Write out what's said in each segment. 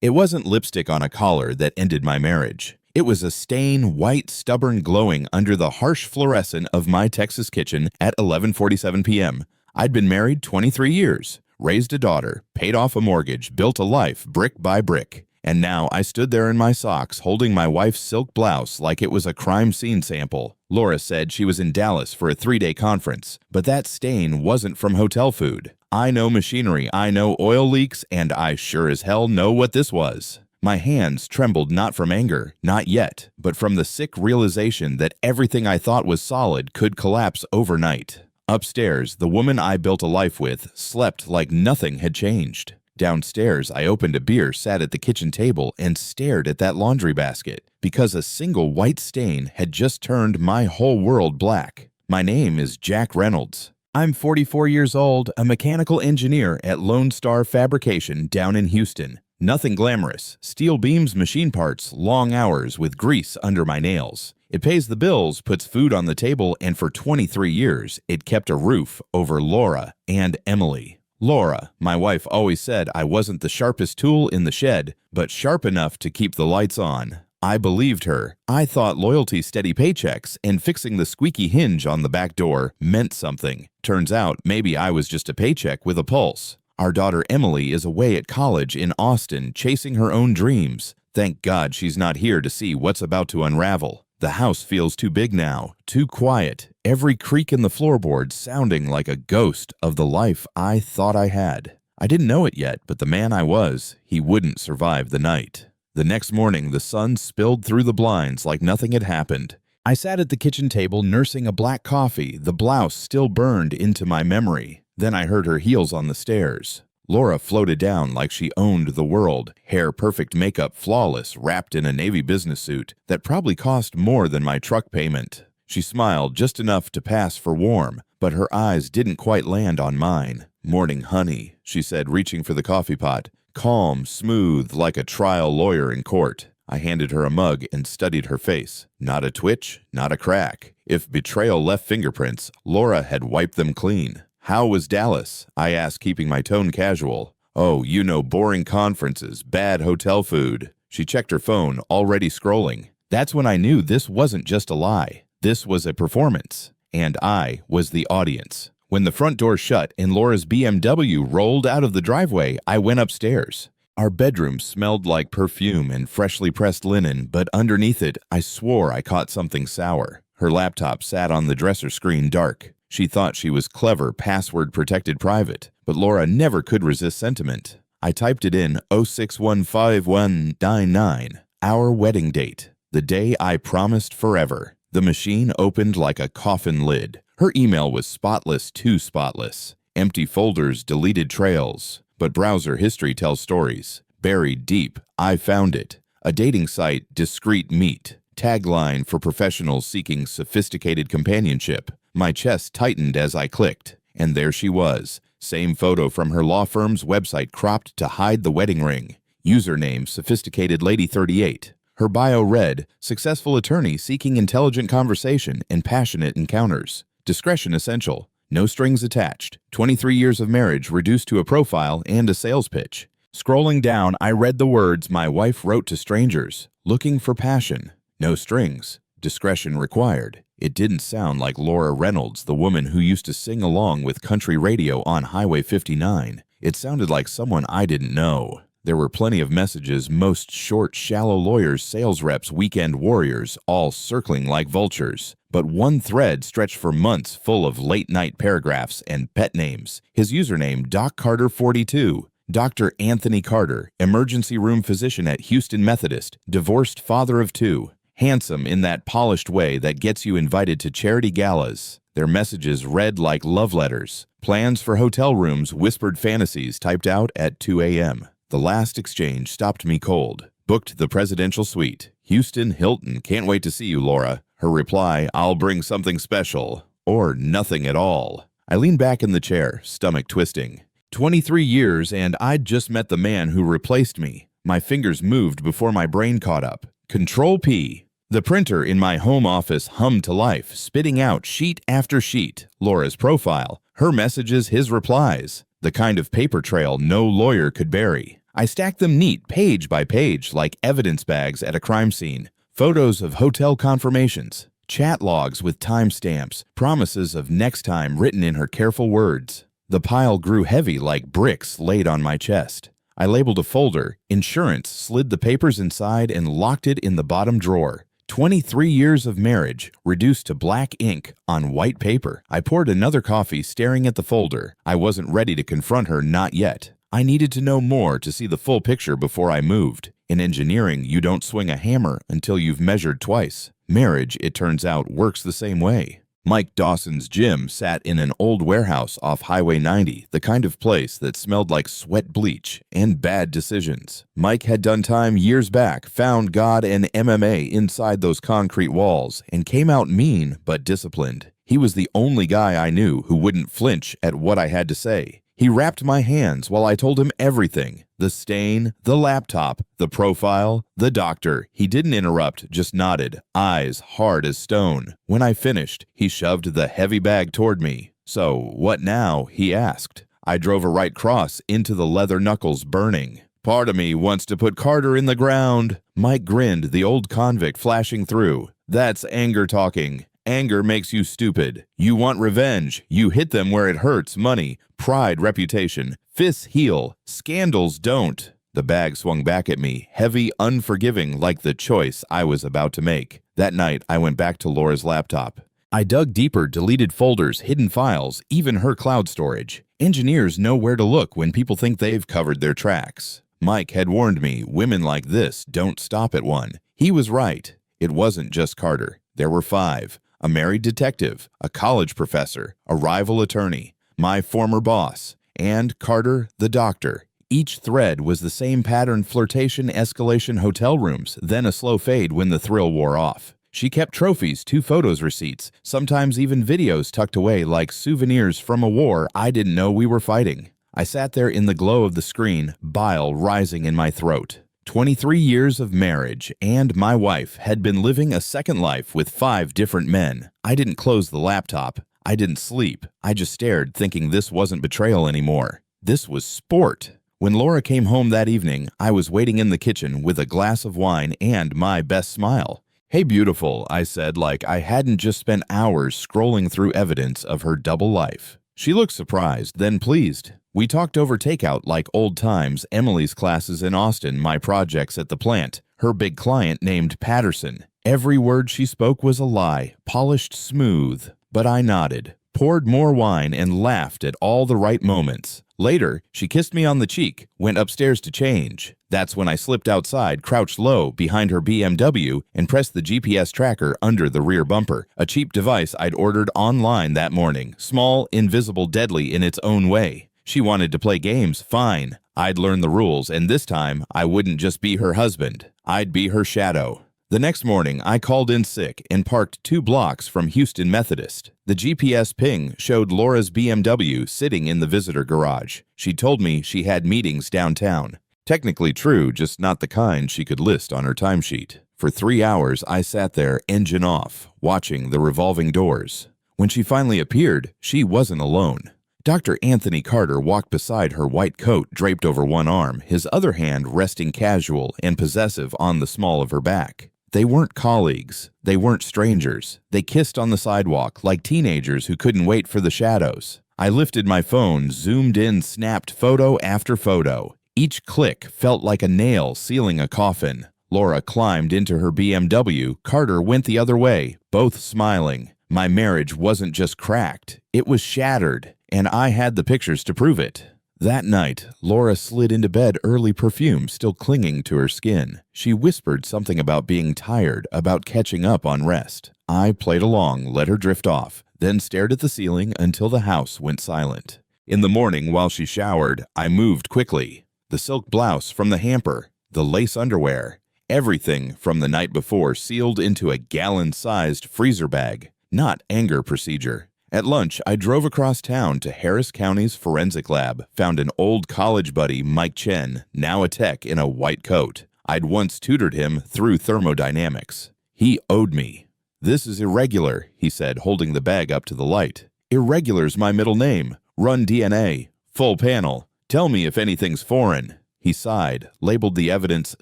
It wasn't lipstick on a collar that ended my marriage. It was a stain, white, stubborn, glowing under the harsh fluorescent of my Texas kitchen at 11:47 p.m. I'd been married 23 years, raised a daughter, paid off a mortgage, built a life brick by brick. And now I stood there in my socks holding my wife's silk blouse like it was a crime scene sample. Laura said she was in Dallas for a 3-day conference, but that stain wasn't from hotel food. I know machinery, I know oil leaks, and I sure as hell know what this was. My hands trembled not from anger, not yet, but from the sick realization that everything I thought was solid could collapse overnight. Upstairs, the woman I built a life with slept like nothing had changed. Downstairs, I opened a beer, sat at the kitchen table, and stared at that laundry basket, because a single white stain had just turned my whole world black. My name is Jack Reynolds. I'm 44 years old, a mechanical engineer at Lone Star Fabrication down in Houston. Nothing glamorous, steel beams, machine parts, long hours with grease under my nails. It pays the bills, puts food on the table, and for 23 years, it kept a roof over Laura and Emily. Laura, my wife, always said I wasn't the sharpest tool in the shed, but sharp enough to keep the lights on. I believed her. I thought loyalty, steady paychecks, and fixing the squeaky hinge on the back door meant something. Turns out maybe I was just a paycheck with a pulse. Our daughter Emily is away at college in Austin, chasing her own dreams. Thank God she's not here to see what's about to unravel. The house feels too big now, too quiet, every creak in the floorboards sounding like a ghost of the life I thought I had. I didn't know it yet, but the man I was, he wouldn't survive the night. The next morning, the sun spilled through the blinds like nothing had happened. I sat at the kitchen table nursing a black coffee, the blouse still burned into my memory. Then I heard her heels on the stairs. Laura floated down like she owned the world, hair perfect, makeup flawless, wrapped in a navy business suit that probably cost more than my truck payment. She smiled just enough to pass for warm, but her eyes didn't quite land on mine. "Morning, honey," she said, reaching for the coffee pot. Calm, smooth, like a trial lawyer in court. I handed her a mug and studied her face. Not a twitch, not a crack. If betrayal left fingerprints, Laura had wiped them clean. "How was Dallas?" I asked, keeping my tone casual. "Oh, you know, boring conferences, bad hotel food." She checked her phone, already scrolling. That's when I knew this wasn't just a lie. This was a performance, and I was the audience. When the front door shut and Laura's BMW rolled out of the driveway, I went upstairs. Our bedroom smelled like perfume and freshly pressed linen, but underneath it, I swore I caught something sour. Her laptop sat on the dresser screen dark. She thought she was clever, password-protected private, but Laura never could resist sentiment. I typed it in 0615199, our wedding date, the day I promised forever. The machine opened like a coffin lid. Her email was spotless, too spotless. Empty folders, deleted trails. But browser history tells stories. Buried deep, I found it. A dating site, discreet meet. Tagline for professionals seeking sophisticated companionship. My chest tightened as I clicked, and there she was. Same photo from her law firm's website cropped to hide the wedding ring. Username, Sophisticated Lady 38. Her bio read, successful attorney seeking intelligent conversation and passionate encounters. Discretion essential. No strings attached. 23 years of marriage reduced to a profile and a sales pitch. Scrolling down, I read the words my wife wrote to strangers. Looking for passion. No strings. Discretion required. It didn't sound like Laura Reynolds, the woman who used to sing along with country radio on Highway 59. It sounded like someone I didn't know. There were plenty of messages, most short, shallow lawyers, sales reps, weekend warriors, all circling like vultures. But one thread stretched for months full of late-night paragraphs and pet names. His username, Doc Carter 42. Dr. Anthony Carter, emergency room physician at Houston Methodist, divorced father of 2. Handsome in that polished way that gets you invited to charity galas. Their messages read like love letters. Plans for hotel rooms, whispered fantasies typed out at 2 a.m. The last exchange stopped me cold. Booked the presidential suite. Houston Hilton, can't wait to see you, Laura. Her reply, I'll bring something special. Or nothing at all. I leaned back in the chair, stomach twisting. 23 years and I'd just met the man who replaced me. My fingers moved before my brain caught up. Control P. The printer in my home office hummed to life, spitting out sheet after sheet. Laura's profile, her messages, his replies. The kind of paper trail no lawyer could bury. I stacked them neat, page by page, like evidence bags at a crime scene. Photos of hotel confirmations, chat logs with timestamps, promises of next time written in her careful words. The pile grew heavy like bricks laid on my chest. I labeled a folder, insurance, slid the papers inside, and locked it in the bottom drawer. 23 years of marriage, reduced to black ink on white paper. I poured another coffee, staring at the folder. I wasn't ready to confront her, not yet. I needed to know more to see the full picture before I moved. In engineering, you don't swing a hammer until you've measured twice. Marriage, it turns out, works the same way. Mike Dawson's gym sat in an old warehouse off Highway 90, the kind of place that smelled like sweat bleach and bad decisions. Mike had done time years back, found God and MMA inside those concrete walls, and came out mean but disciplined. He was the only guy I knew who wouldn't flinch at what I had to say. He wrapped my hands while I told him everything. The stain, the laptop, the profile, the doctor. He didn't interrupt, just nodded, eyes hard as stone. When I finished, he shoved the heavy bag toward me. "So, what now?" he asked. I drove a right cross into the leather knuckles burning. "Part of me wants to put Carter in the ground." Mike grinned, the old convict flashing through. "That's anger talking. Anger makes you stupid. You want revenge. You hit them where it hurts. Money, pride, reputation. Fists heal. Scandals don't." The bag swung back at me, heavy, unforgiving, like the choice I was about to make. That night, I went back to Laura's laptop. I dug deeper, deleted folders, hidden files, even her cloud storage. Engineers know where to look when people think they've covered their tracks. Mike had warned me, women like this don't stop at one. He was right. It wasn't just Carter. There were 5. A married detective, a college professor, a rival attorney, my former boss, and Carter, the doctor. Each thread was the same pattern: flirtation, escalation, hotel rooms, then a slow fade when the thrill wore off. She kept trophies, 2 photos receipts, sometimes even videos tucked away like souvenirs from a war I didn't know we were fighting. I sat there in the glow of the screen, bile rising in my throat. 23 years of marriage, and my wife had been living a second life with 5 different men. I didn't close the laptop. I didn't sleep. I just stared, thinking this wasn't betrayal anymore. This was sport. When Laura came home that evening, I was waiting in the kitchen with a glass of wine and my best smile. "Hey, beautiful," I said, like I hadn't just spent hours scrolling through evidence of her double life. She looked surprised, then pleased. We talked over takeout like old times, Emily's classes in Austin, my projects at the plant, her big client named Patterson. Every word she spoke was a lie, polished smooth. But I nodded, poured more wine, and laughed at all the right moments. Later, she kissed me on the cheek, went upstairs to change. That's when I slipped outside, crouched low behind her BMW, and pressed the GPS tracker under the rear bumper, a cheap device I'd ordered online that morning, small, invisible, deadly in its own way. She wanted to play games, fine. I'd learn the rules, and this time, I wouldn't just be her husband. I'd be her shadow. The next morning, I called in sick and parked 2 blocks from Houston Methodist. The GPS ping showed Laura's BMW sitting in the visitor garage. She told me she had meetings downtown. Technically true, just not the kind she could list on her timesheet. For 3 hours, I sat there, engine off, watching the revolving doors. When she finally appeared, she wasn't alone. Dr. Anthony Carter walked beside her, white coat draped over one arm, his other hand resting casual and possessive on the small of her back. They weren't colleagues. They weren't strangers. They kissed on the sidewalk like teenagers who couldn't wait for the shadows. I lifted my phone, zoomed in, snapped photo after photo. Each click felt like a nail sealing a coffin. Laura climbed into her BMW. Carter went the other way, both smiling. My marriage wasn't just cracked. It was shattered. And I had the pictures to prove it. That night, Laura slid into bed, early perfume still clinging to her skin. She whispered something about being tired, about catching up on rest. I played along, let her drift off, then stared at the ceiling until the house went silent. In the morning, while she showered, I moved quickly. The silk blouse from the hamper, the lace underwear, everything from the night before sealed into a gallon-sized freezer bag. Not anger procedure. At lunch, I drove across town to Harris County's forensic lab, found an old college buddy, Mike Chen, now a tech in a white coat. I'd once tutored him through thermodynamics. He owed me. "This is irregular," he said, holding the bag up to the light. "Irregular's my middle name. Run DNA. Full panel. Tell me if anything's foreign." He sighed, labeled the evidence,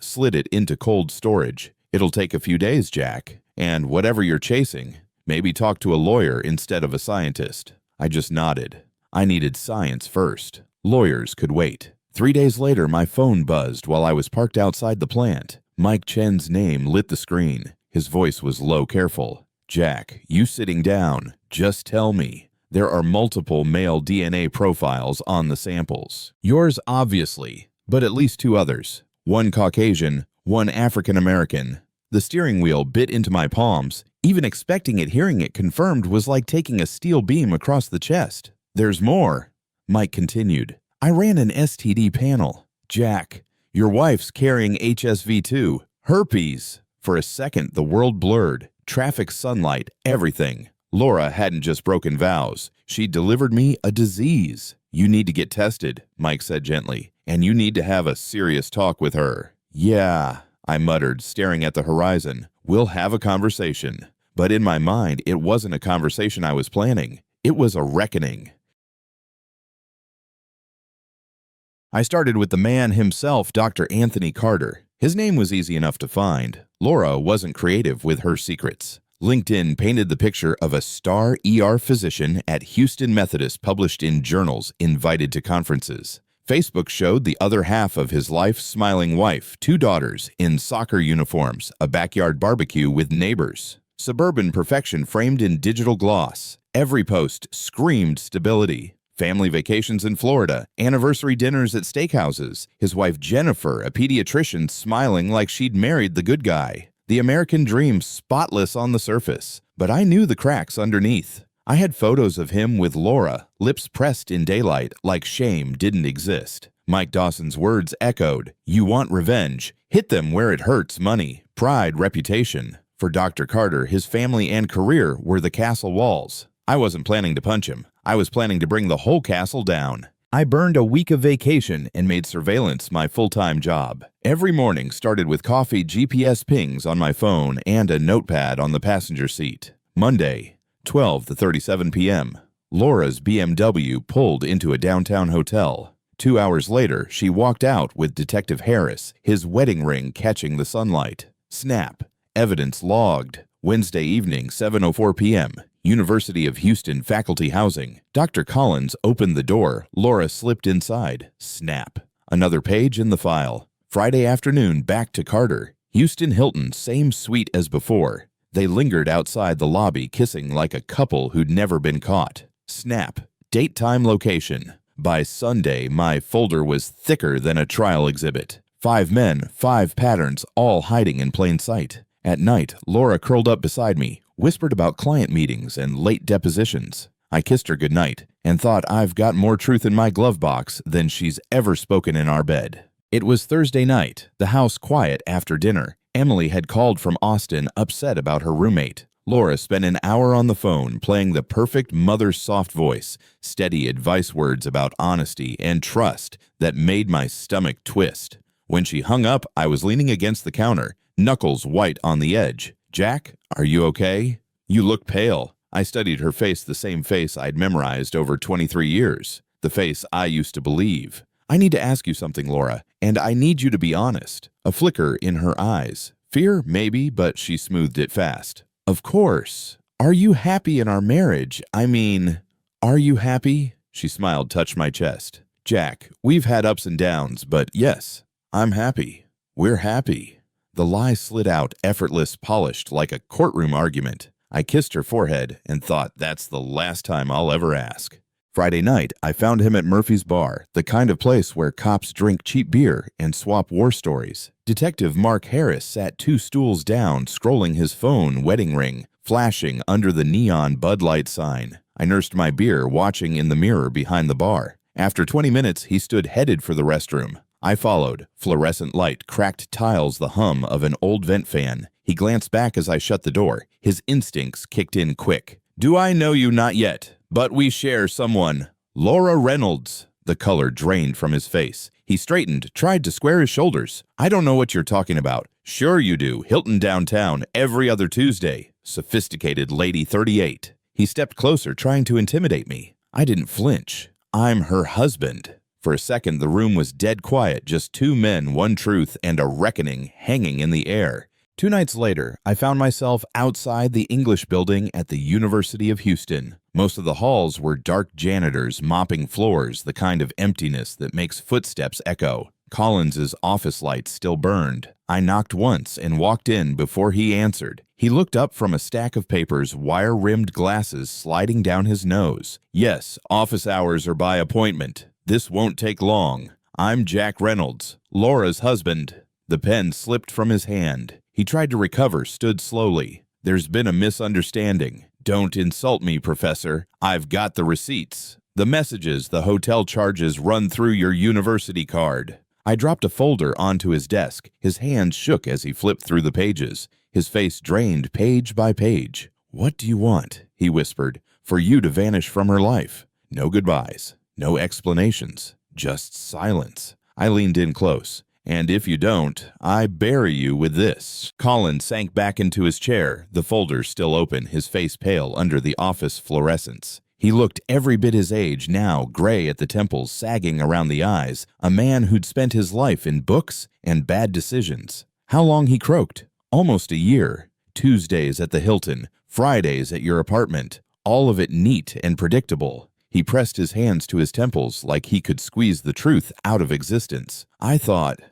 slid it into cold storage. It'll take a few days, Jack. And whatever you're chasing, maybe talk to a lawyer instead of a scientist. I just nodded. I needed science first. Lawyers could wait. 3 days later, my phone buzzed while I was parked outside the plant. Mike Chen's name lit the screen. His voice was low, careful. Jack, you sitting down. Just tell me. There are multiple male DNA profiles on the samples. Yours, obviously, but at least 2 others. One Caucasian, one African American. The steering wheel bit into my palms. Even expecting it, hearing it confirmed was like taking a steel beam across the chest. There's more. Mike continued. I ran an STD panel. Jack, your wife's carrying HSV2. Herpes. For a second, the world blurred. Traffic, sunlight, everything. Laura hadn't just broken vows. She delivered me a disease. You need to get tested, Mike said gently, and you need to have a serious talk with her. Yeah, I muttered, staring at the horizon. We'll have a conversation. But in my mind, it wasn't a conversation I was planning. It was a reckoning. I started with the man himself, Dr. Anthony Carter. His name was easy enough to find. Laura wasn't creative with her secrets. LinkedIn painted the picture of a star ER physician at Houston Methodist, published in journals, invited to conferences. Facebook showed the other half of his life, smiling wife, 2 daughters in soccer uniforms, a backyard barbecue with neighbors. Suburban perfection framed in digital gloss. Every post screamed stability. Family vacations in Florida, anniversary dinners at steakhouses, his wife Jennifer, a pediatrician, smiling like she'd married the good guy. The American dream spotless on the surface, but I knew the cracks underneath. I had photos of him with Laura, lips pressed in daylight like shame didn't exist. Mike Dawson's words echoed, you want revenge, hit them where it hurts, money, pride, reputation. For Dr. Carter, his family and career were the castle walls. I wasn't planning to punch him. I was planning to bring the whole castle down. I burned a week of vacation and made surveillance my full-time job. Every morning started with coffee, GPS pings on my phone, and a notepad on the passenger seat. Monday, 12 to 37 p.m. Laura's BMW pulled into a downtown hotel. 2 hours later, she walked out with Detective Harris, his wedding ring catching the sunlight. Snap. Evidence logged. Wednesday evening, 7:04 p.m. University of Houston faculty housing. Dr. Collins opened the door. Laura slipped inside. Snap. Another page in the file. Friday afternoon, back to Carter. Houston Hilton, same suite as before. They lingered outside the lobby, kissing like a couple who'd never been caught. Snap. Date, time, location. By Sunday, my folder was thicker than a trial exhibit. 5 men, 5 patterns, all hiding in plain sight. At night, Laura curled up beside me, whispered about client meetings and late depositions. I kissed her goodnight and thought I've got more truth in my glove box than she's ever spoken in our bed. It was Thursday night, the house quiet after dinner. Emily had called from Austin, upset about her roommate. Laura spent an hour on the phone playing the perfect mother's soft voice, steady advice words about honesty and trust that made my stomach twist. When she hung up, I was leaning against the counter, knuckles white on the edge. Jack, are you okay? You look pale. I studied her face, the same face I'd memorized over 23 years, the face I used to believe. I need to ask you something, Laura, and I need you to be honest. A flicker in her eyes. Fear, maybe, but she smoothed it fast. Of course. Are you happy in our marriage? I mean, are you happy? She smiled, touched my chest. Jack, we've had ups and downs, but yes, I'm happy. We're happy. The lie slid out, effortless, polished, like a courtroom argument. I kissed her forehead and thought, that's the last time I'll ever ask. Friday night, I found him at Murphy's Bar, the kind of place where cops drink cheap beer and swap war stories. Detective Mark Harris sat 2 stools down, scrolling his phone, wedding ring, flashing under the neon Bud Light sign. I nursed my beer, watching in the mirror behind the bar. After 20 minutes, he stood headed for the restroom. I followed. Fluorescent light, cracked tiles, the hum of an old vent fan. He glanced back as I shut the door. His instincts kicked in quick. Do I know you? Not yet, but we share someone. Laura Reynolds. The color drained from his face. He straightened, tried to square his shoulders. I don't know what you're talking about. Sure you do. Hilton downtown, every other Tuesday. Sophisticated lady 38. He stepped closer, trying to intimidate me. I didn't flinch. I'm her husband. For a second, the room was dead quiet, just two men, one truth, and a reckoning hanging in the air. 2 nights later, I found myself outside the English building at the University of Houston. Most of the halls were dark janitors mopping floors, the kind of emptiness that makes footsteps echo. Collins's office lights still burned. I knocked once and walked in before he answered. He looked up from a stack of papers, wire-rimmed glasses sliding down his nose. "Yes, office hours are by appointment. This won't take long. I'm Jack Reynolds, Laura's husband." The pen slipped from his hand. He tried to recover, stood slowly. "There's been a misunderstanding. Don't insult me, Professor. I've got the receipts. The messages, the hotel charges run through your university card." I dropped a folder onto his desk. His hands shook as he flipped through the pages. His face drained page by page. "What do you want?" he whispered. "For you to vanish from her life. No goodbyes, no explanations, just silence." I leaned in close. "And if you don't, I bury you with this." Collins sank back into his chair, the folder still open, his face pale under the office fluorescence. He looked every bit his age, now gray at the temples, sagging around the eyes, a man who'd spent his life in books and bad decisions. How long, he croaked. "Almost a year. Tuesdays at the Hilton, Fridays at your apartment, all of it neat and predictable." He pressed his hands to his temples like he could squeeze the truth out of existence. I thought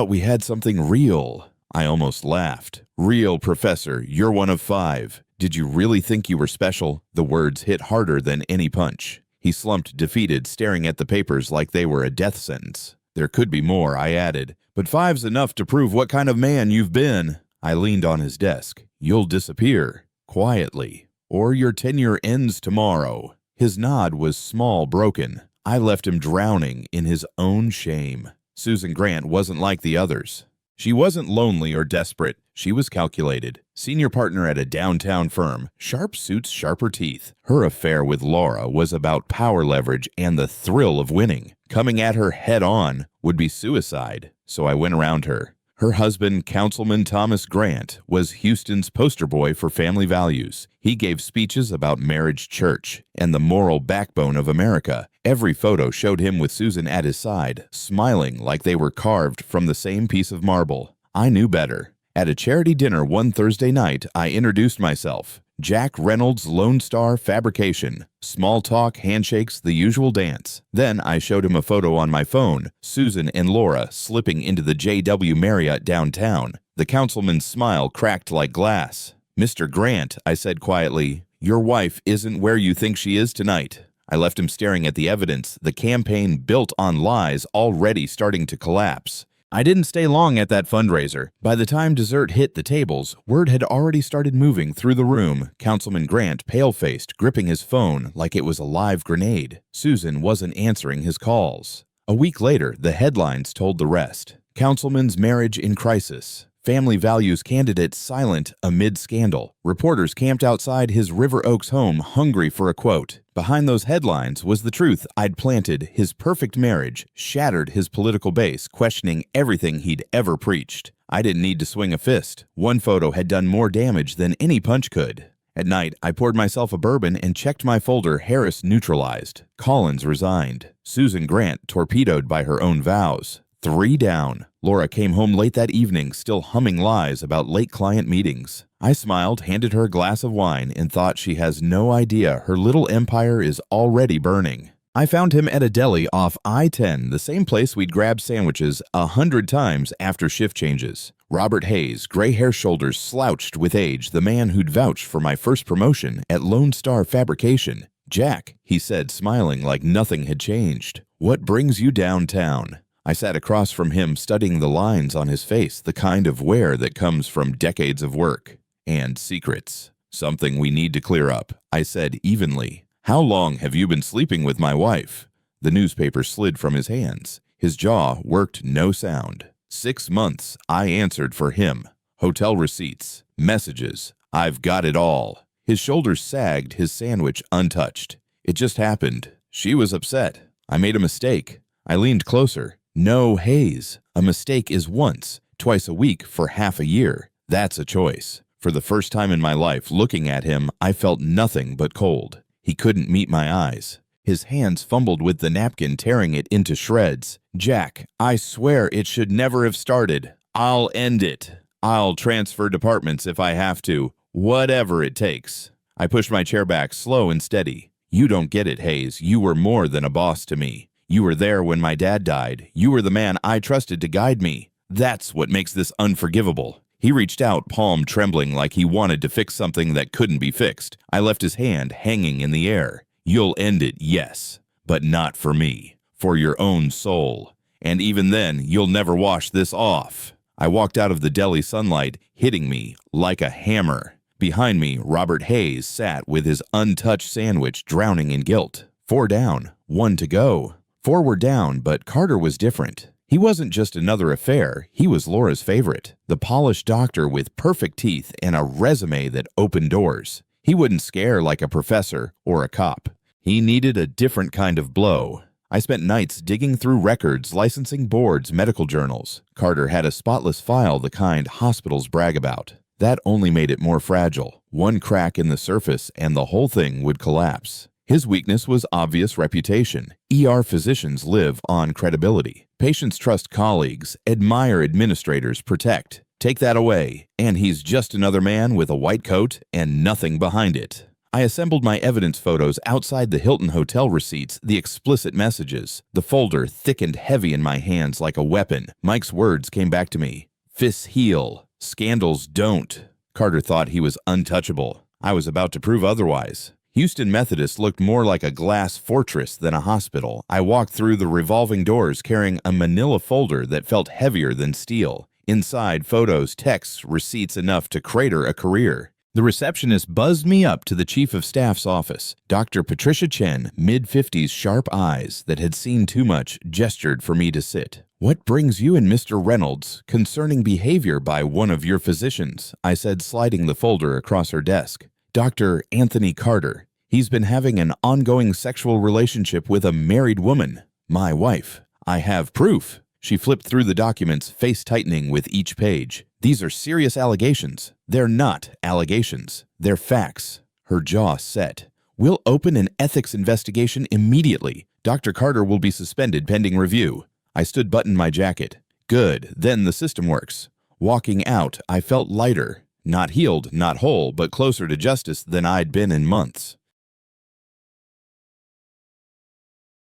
we had something real." I almost laughed. "Real, Professor, you're one of 5. Did you really think you were special?" The words hit harder than any punch. He slumped defeated, staring at the papers like they were a death sentence. "There could be more," I added, "but 5's enough to prove what kind of man you've been." I leaned on his desk. "You'll disappear, quietly, or your tenure ends tomorrow." His nod was small, broken. I left him drowning in his own shame. Susan Grant wasn't like the others. She wasn't lonely or desperate. She was calculated. Senior partner at a downtown firm. Sharp suits, sharper teeth. Her affair with Laura was about power leverage and the thrill of winning. Coming at her head on would be suicide, so I went around her. Her husband, Councilman Thomas Grant, was Houston's poster boy for family values. He gave speeches about marriage, church, and the moral backbone of America. Every photo showed him with Susan at his side, smiling like they were carved from the same piece of marble. I knew better. At a charity dinner one Thursday night, I introduced myself. Jack Reynolds, Lone Star Fabrication. Small talk, handshakes, the usual dance. Then I showed him a photo on my phone, Susan and Laura slipping into the JW Marriott downtown. The councilman's smile cracked like glass. "Mr. Grant," I said quietly, "your wife isn't where you think she is tonight." I left him staring at the evidence, the campaign built on lies already starting to collapse. I didn't stay long at that fundraiser. By the time dessert hit the tables, word had already started moving through the room, Councilman Grant pale-faced, gripping his phone like it was a live grenade. Susan wasn't answering his calls. A week later, the headlines told the rest. Councilman's marriage in crisis. Family values candidate silent amid scandal. Reporters camped outside his River Oaks home hungry for a quote. Behind those headlines was the truth I'd planted. His perfect marriage shattered his political base, questioning everything he'd ever preached. I didn't need to swing a fist. One photo had done more damage than any punch could. At night, I poured myself a bourbon and checked my folder. Harris neutralized. Collins resigned. Susan Grant torpedoed by her own vows. 3 down. Laura came home late that evening, still humming lies about late client meetings. I smiled, handed her a glass of wine, and thought she has no idea her little empire is already burning. I found him at a deli off I-10, the same place we'd grabbed sandwiches 100 times after shift changes. Robert Hayes, gray hair shoulders slouched with age, the man who'd vouched for my first promotion at Lone Star Fabrication. "Jack," he said, smiling like nothing had changed. "What brings you downtown?" I sat across from him, studying the lines on his face, the kind of wear that comes from decades of work. "And secrets. Something we need to clear up," I said evenly. "How long have you been sleeping with my wife?" The newspaper slid from his hands. His jaw worked no sound. 6 months, I answered for him. Hotel receipts, messages, I've got it all. His shoulders sagged, his sandwich untouched. "It just happened. She was upset. I made a mistake." I leaned closer. "No, Hayes. A mistake is once, twice a week for half a year. That's a choice." For the first time in my life, looking at him, I felt nothing but cold. He couldn't meet my eyes. His hands fumbled with the napkin, tearing it into shreds. "Jack, I swear it should never have started. I'll end it. I'll transfer departments if I have to. Whatever it takes." I pushed my chair back, slow and steady. "You don't get it, Hayes. You were more than a boss to me. You were there when my dad died. You were the man I trusted to guide me. That's what makes this unforgivable." He reached out, palm trembling like he wanted to fix something that couldn't be fixed. I left his hand hanging in the air. "You'll end it, yes, but not for me. For your own soul. And even then, you'll never wash this off." I walked out of the deli sunlight, hitting me like a hammer. Behind me, Robert Hayes sat with his untouched sandwich, drowning in guilt. 4 down, 1 to go. 4 were down, but Carter was different. He wasn't just another affair, he was Laura's favorite. The polished doctor with perfect teeth and a resume that opened doors. He wouldn't scare like a professor or a cop. He needed a different kind of blow. I spent nights digging through records, licensing boards, medical journals. Carter had a spotless file, the kind hospitals brag about. That only made it more fragile. One crack in the surface and the whole thing would collapse. His weakness was obvious reputation. ER physicians live on credibility. Patients trust colleagues, admire administrators, protect. Take that away, and he's just another man with a white coat and nothing behind it. I assembled my evidence photos outside the Hilton Hotel receipts, the explicit messages. The folder thickened heavy in my hands like a weapon. Mike's words came back to me. "Fists heal. Scandals don't." Carter thought he was untouchable. I was about to prove otherwise. Houston Methodist looked more like a glass fortress than a hospital. I walked through the revolving doors carrying a manila folder that felt heavier than steel. Inside, photos, texts, receipts enough to crater a career. The receptionist buzzed me up to the chief of staff's office. Dr. Patricia Chen, mid-50s, sharp eyes that had seen too much, gestured for me to sit. "What brings you and Mr. Reynolds concerning behavior by one of your physicians?" I said, sliding the folder across her desk. "Dr. Anthony Carter. He's been having an ongoing sexual relationship with a married woman, my wife. I have proof." She flipped through the documents, face tightening with each page. "These are serious allegations. They're not allegations. They're facts." Her jaw set. "We'll open an ethics investigation immediately. Dr. Carter will be suspended pending review." I stood buttoned my jacket. "Good, then the system works." Walking out, I felt lighter. Not healed, not whole, but closer to justice than I'd been in months.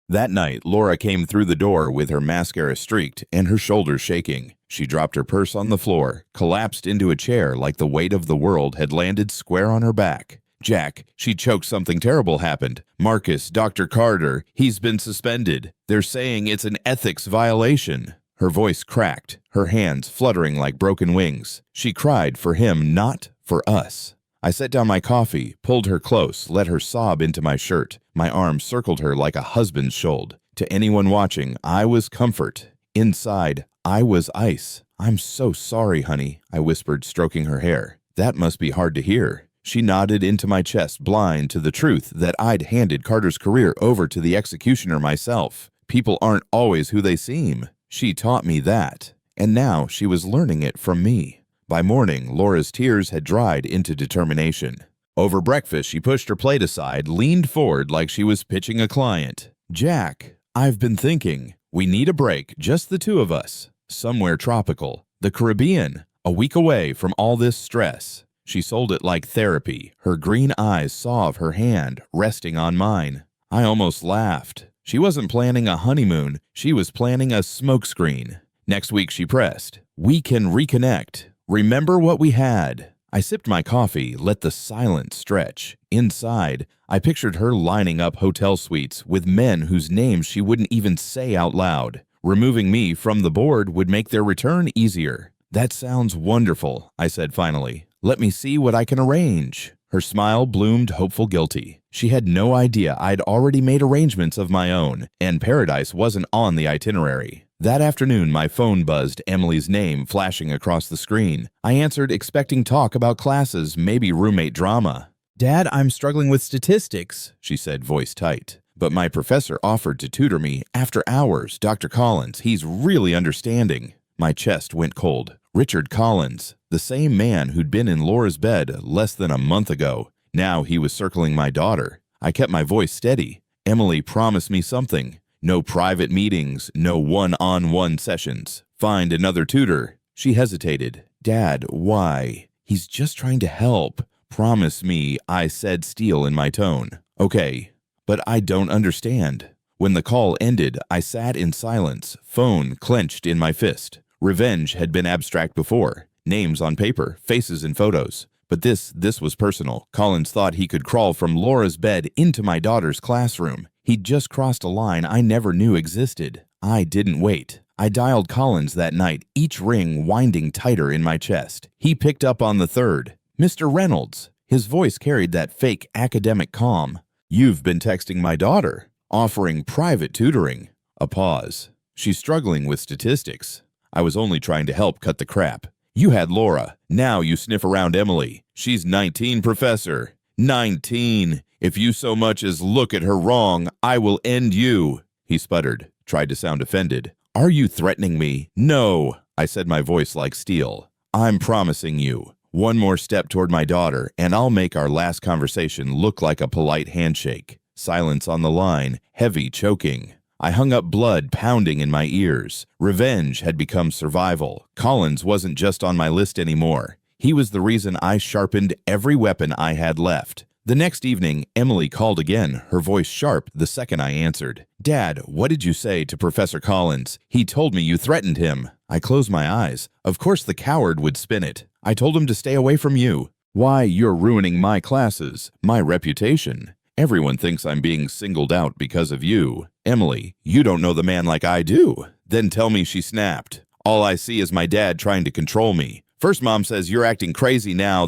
That night, Laura came through the door with her mascara streaked and her shoulders shaking. She dropped her purse on the floor, collapsed into a chair like the weight of the world had landed square on her back. "Jack, she choked, something terrible happened. Marcus, Dr. Carter, he's been suspended. They're saying it's an ethics violation." Her voice cracked, her hands fluttering like broken wings. She cried for him, not for us. I set down my coffee, pulled her close, let her sob into my shirt. My arms circled her like a husband's shoulder. To anyone watching, I was comfort. Inside, I was ice. "I'm so sorry, honey," I whispered, stroking her hair. "That must be hard to hear." She nodded into my chest, blind to the truth that I'd handed Carter's career over to the executioner myself. People aren't always who they seem. She taught me that, and now she was learning it from me. By morning, Laura's tears had dried into determination. Over breakfast, she pushed her plate aside, leaned forward like she was pitching a client. "Jack, I've been thinking. We need a break, just the two of us. Somewhere tropical. The Caribbean. A week away from all this stress." She sold it like therapy. Her green eyes saw her hand resting on mine. I almost laughed. She wasn't planning a honeymoon. She was planning a smokescreen. Next week, she pressed. "We can reconnect. Remember what we had." I sipped my coffee, let the silence stretch. Inside, I pictured her lining up hotel suites with men whose names she wouldn't even say out loud. Removing me from the board would make their return easier. "That sounds wonderful," I said finally. "Let me see what I can arrange." Her smile bloomed hopeful guilty. She had no idea I'd already made arrangements of my own, and paradise wasn't on the itinerary. That afternoon, my phone buzzed, Emily's name flashing across the screen. I answered, expecting talk about classes, maybe roommate drama. "Dad, I'm struggling with statistics," she said, voice tight. "But my professor offered to tutor me after hours. Dr. Collins, he's really understanding." My chest went cold. Richard Collins, the same man who'd been in Laura's bed less than a month ago. Now he was circling my daughter. I kept my voice steady. Emily promised me something. No private meetings, no one-on-one sessions. Find another tutor. She hesitated. Dad, why? He's just trying to help. Promise me, I said, steel in my tone. Okay, but I don't understand. When the call ended, I sat in silence, phone clenched in my fist. Revenge had been abstract before. Names on paper, faces in photos. But this was personal. Collins thought he could crawl from Laura's bed into my daughter's classroom. He'd just crossed a line I never knew existed. I didn't wait. I dialed Collins that night, each ring winding tighter in my chest. He picked up on the third. Mr. Reynolds. His voice carried that fake academic calm. You've been texting my daughter, offering private tutoring. A pause. She's struggling with statistics. I was only trying to help cut the crap. You had Laura. Now you sniff around Emily. She's 19, Professor. 19. If you so much as look at her wrong, I will end you. He sputtered, tried to sound offended. Are you threatening me? No, I said, my voice like steel. I'm promising you. One more step toward my daughter, and I'll make our last conversation look like a polite handshake. Silence on the line, heavy choking. I hung up, blood pounding in my ears. Revenge had become survival. Collins wasn't just on my list anymore. He was the reason I sharpened every weapon I had left. The next evening, Emily called again, her voice sharp the second I answered. Dad, what did you say to Professor Collins? He told me you threatened him. I closed my eyes. Of course the coward would spin it. I told him to stay away from you. Why, you're ruining my classes, my reputation. Everyone thinks I'm being singled out because of you. Emily, you don't know the man like I do. Then tell me, she snapped. All I see is my dad trying to control me. First, Mom says you're acting crazy now.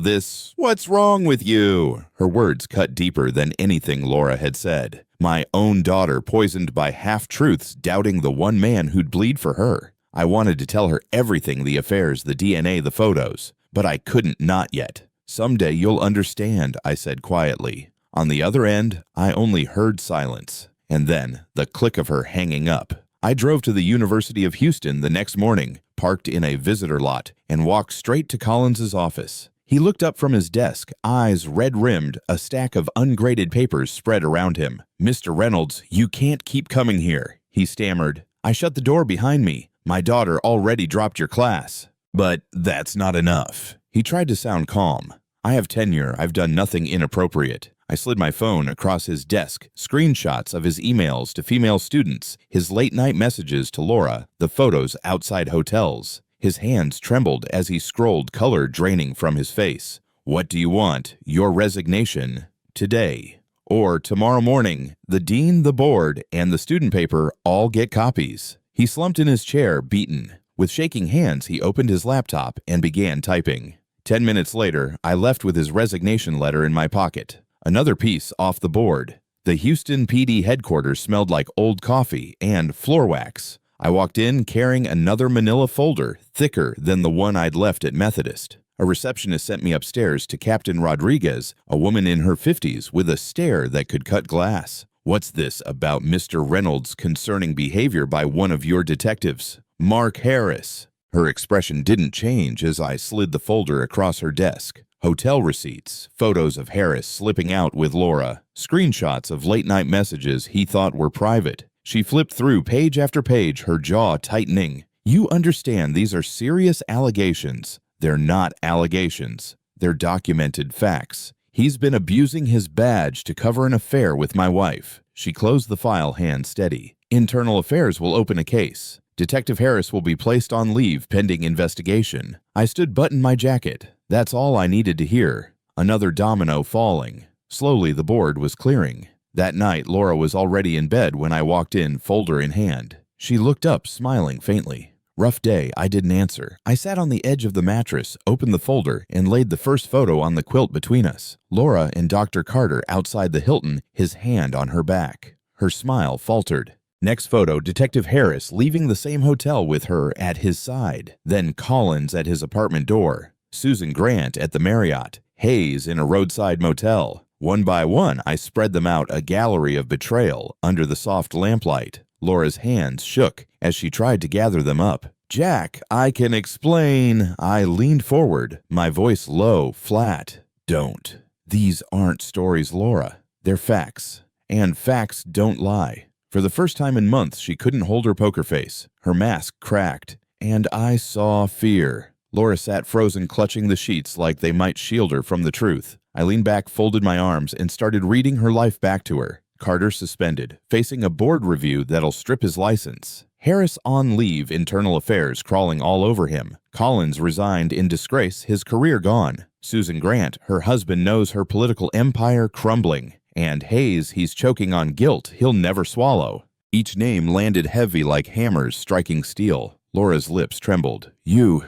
What's wrong with you? Her words cut deeper than anything Laura had said. My own daughter poisoned by half-truths, doubting the one man who'd bleed for her. I wanted to tell her everything, the affairs, the DNA, the photos. But I couldn't, not yet. Someday you'll understand, I said quietly. On the other end, I only heard silence. And then the click of her hanging up. I drove to the University of Houston the next morning, parked in a visitor lot, and walked straight to Collins's office. He looked up from his desk, eyes red-rimmed, a stack of ungraded papers spread around him. Mr. Reynolds, you can't keep coming here, he stammered. I shut the door behind me. My daughter already dropped your class. But that's not enough. He tried to sound calm. I have tenure. I've done nothing inappropriate. I slid my phone across his desk, screenshots of his emails to female students, his late-night messages to Laura, the photos outside hotels. His hands trembled as he scrolled, color draining from his face. What do you want? Your resignation? Today. Or tomorrow morning. The dean, the board, and the student paper all get copies. He slumped in his chair, beaten. With shaking hands, he opened his laptop and began typing. 10 minutes later, I left with his resignation letter in my pocket. Another piece off the board. The Houston PD headquarters smelled like old coffee and floor wax. I walked in carrying another manila folder, thicker than the one I'd left at Methodist. A receptionist sent me upstairs to Captain Rodriguez, a woman in her 50s with a stare that could cut glass. What's this about Mr. Reynolds concerning behavior by one of your detectives? Mark Harris. Her expression didn't change as I slid the folder across her desk. Hotel receipts, photos of Harris slipping out with Laura, screenshots of late-night messages he thought were private. She flipped through page after page, her jaw tightening. You understand these are serious allegations. They're not allegations. They're documented facts. He's been abusing his badge to cover an affair with my wife. She closed the file, hand steady. Internal Affairs will open a case. Detective Harris will be placed on leave pending investigation. I stood buttoned my jacket. That's all I needed to hear. Another domino falling. Slowly the board was clearing. That night, Laura was already in bed when I walked in, folder in hand. She looked up, smiling faintly. Rough day, I didn't answer. I sat on the edge of the mattress, opened the folder, and laid the first photo on the quilt between us. Laura and Dr. Carter outside the Hilton, his hand on her back. Her smile faltered. Next photo, Detective Harris leaving the same hotel with her at his side. Then Collins at his apartment door. Susan Grant at the Marriott. Hayes in a roadside motel. One by one, I spread them out, a gallery of betrayal, under the soft lamplight. Laura's hands shook as she tried to gather them up. Jack, I can explain. I leaned forward, my voice low, flat. Don't. These aren't stories, Laura. They're facts. and facts don't lie. For the first time in months, she couldn't hold her poker face. Her mask cracked, and I saw fear. Laura sat frozen, clutching the sheets like they might shield her from the truth. I leaned back, folded my arms, and started reading her life back to her. Carter suspended, facing a board review that'll strip his license. Harris on leave, internal affairs crawling all over him. Collins resigned in disgrace, his career gone. Susan Grant, her husband knows her political empire crumbling. And Hayes, he's choking on guilt he'll never swallow. Each name landed heavy like hammers striking steel. Laura's lips trembled. You